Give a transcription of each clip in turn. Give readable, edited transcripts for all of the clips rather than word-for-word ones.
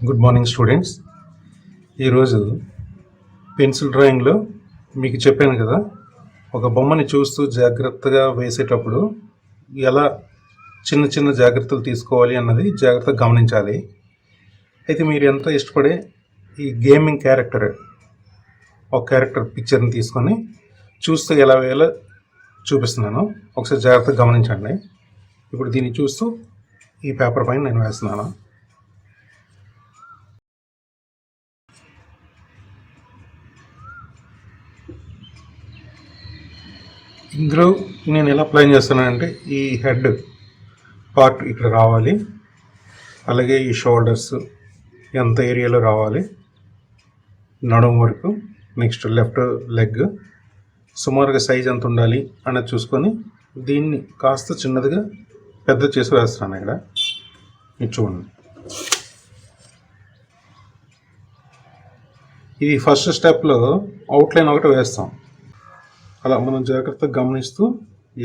Good morning students. ఈరోజు pencil డ్రాయింగ్లో మీకు చెప్పాను కదా, ఒక బొమ్మని చూస్తూ జాగ్రత్తగా వేసేటప్పుడు ఎలా చిన్న చిన్న జాగ్రత్తలు తీసుకోవాలి అన్నది జాగ్రత్తగా గమనించాలి. అయితే మీరు ఎంత ఇష్టపడే ఈ గేమింగ్ క్యారెక్టర్, ఒక క్యారెక్టర్ పిక్చర్ని తీసుకొని చూస్తూ ఎలా వేయాలో చూపిస్తున్నాను. ఒకసారి జాగ్రత్తగా గమనించండి. ఇప్పుడు దీన్ని చూస్తూ ఈ పేపర్ పైన నేను వేస్తున్నాను. ఇందులో నేను ఎలా ప్లాన్ చేస్తానంటే, ఈ హెడ్ పార్ట్ ఇక్కడ రావాలి, అలాగే ఈ షోల్డర్స్ ఎంత ఏరియాలో రావాలి, నడుము వరకు, నెక్స్ట్ లెఫ్ట్ లెగ్ సుమారుగా సైజ్ ఎంత ఉండాలి అన్నది చూసుకొని దీన్ని కాస్త చిన్నదిగా పెద్ద చేసి వేస్తున్నాను. ఇక్కడ ఇది చూడండి. ఇది ఫస్ట్ స్టెప్లో అవుట్లైన్ ఒకటి వేస్తాం. అలా మనం జాగ్రత్తగా గమనిస్తూ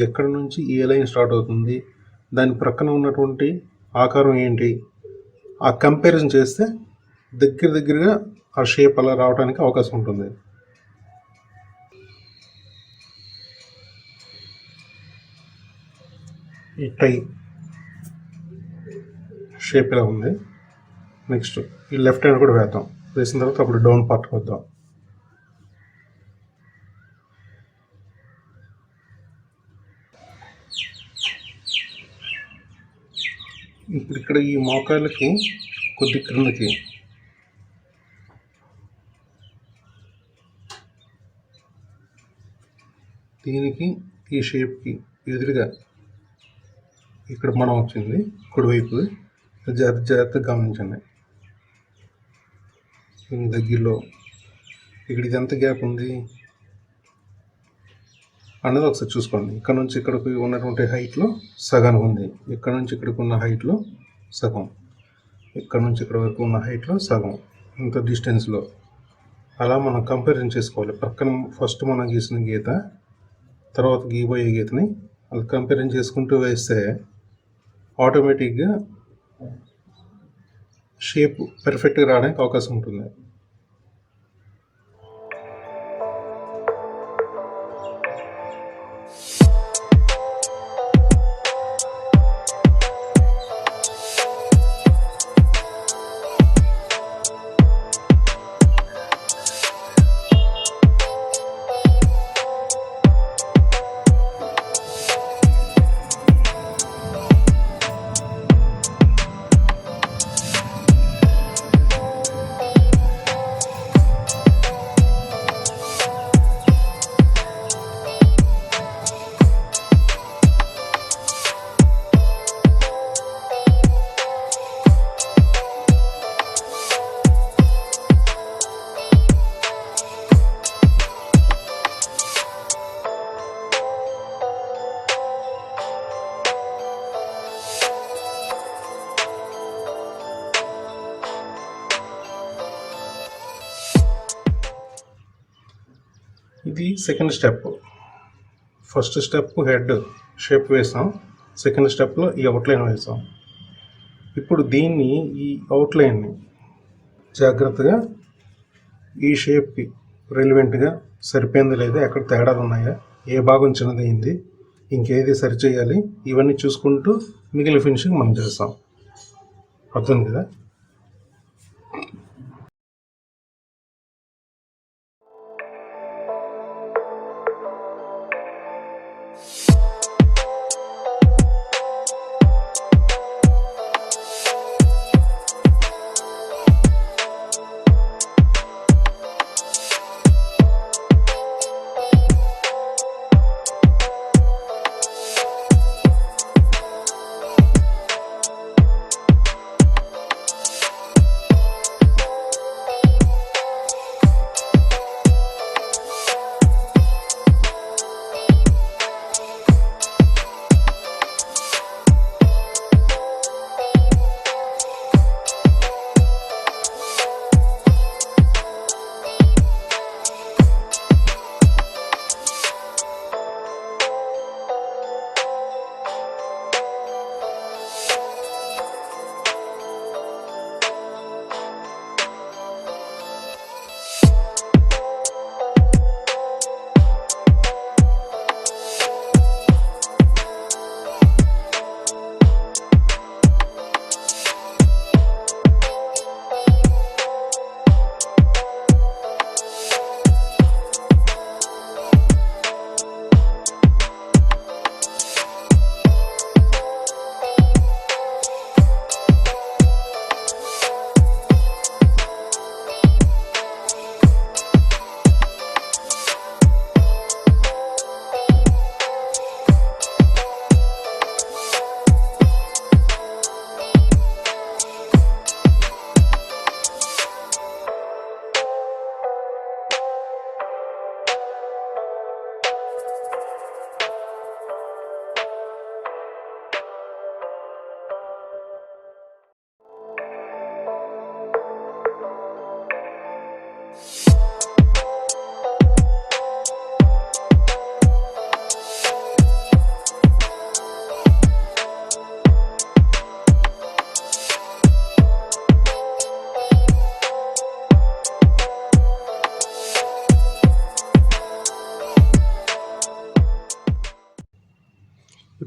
ఎక్కడి నుంచి ఏ లైన్ స్టార్ట్ అవుతుంది, దాని ప్రక్కన ఉన్నటువంటి ఆకారం ఏంటి, ఆ కంపారిజన్ చేస్తే దగ్గరగా ఆ షేప్ అలా రావడానికి అవకాశం ఉంటుంది. ఈ టై షేప్ ఇలా ఉంది. నెక్స్ట్ ఈ లెఫ్ట్ హ్యాండ్ కూడా వేద్దాం. వేసిన తర్వాత అప్పుడు డౌన్ పార్ట్కి వద్దాం. ఇప్పుడు ఇక్కడ ఈ మోకాళ్ళకి కొద్ది క్రిందకి దీనికి ఈ షేప్కి ఎదురుగా ఇక్కడ మనం వచ్చింది కుడివైపు. జాగ్రత్తగా గమనించండి. దగ్గరలో ఇక్కడ ఇది ఎంత గ్యాప్ ఉంది అన్నది ఒకసారి చూసుకోండి. ఇక్కడ నుంచి ఇక్కడికి ఉన్నటువంటి హైట్లో సగానికి ఉంది, ఇక్కడ నుంచి ఇక్కడికి ఉన్న హైట్లో సగం, ఇక్కడ నుంచి ఇక్కడ వరకు ఉన్న హైట్లో సగం, ఇంత డిస్టెన్స్లో అలా మనం కంపారిజన్ చేసుకోవాలి. పక్కన ఫస్ట్ మనం గీసిన గీత, తర్వాత గీయబోయే గీతని అలా కంపారిజన్ చేసుకుంటూ వేస్తే ఆటోమేటిక్గా షేప్ పర్ఫెక్ట్గా రావడానికి అవకాశం ఉంటుంది. ఇది second step. First step head shape వేసాం, సెకండ్ స్టెప్లో ఈ అవుట్లైన్ వేసాం. ఇప్పుడు దీన్ని, ఈ అవుట్లైన్ని జాగ్రత్తగా ఈ షేప్కి రిలివెంట్గా సరిపోయింది లేదా, ఎక్కడ తేడాలు ఉన్నాయా, ఏ భాగం చిన్నదైంది, ఇంకేది సరిచేయాలి, ఇవన్నీ చూసుకుంటూ మిగిలిన ఫినిషింగ్ మనం చేస్తాం. అర్థం కదా?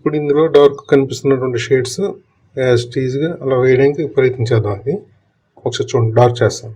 ఇప్పుడు ఇందులో డార్క్ కనిపిస్తున్నటువంటి షేడ్స్ యాజ్ టీజ్గా అలా వేయడానికి ప్రయత్నించేద్దాం. అది ఒకసారి చూడండి, డార్క్ చేస్తాను.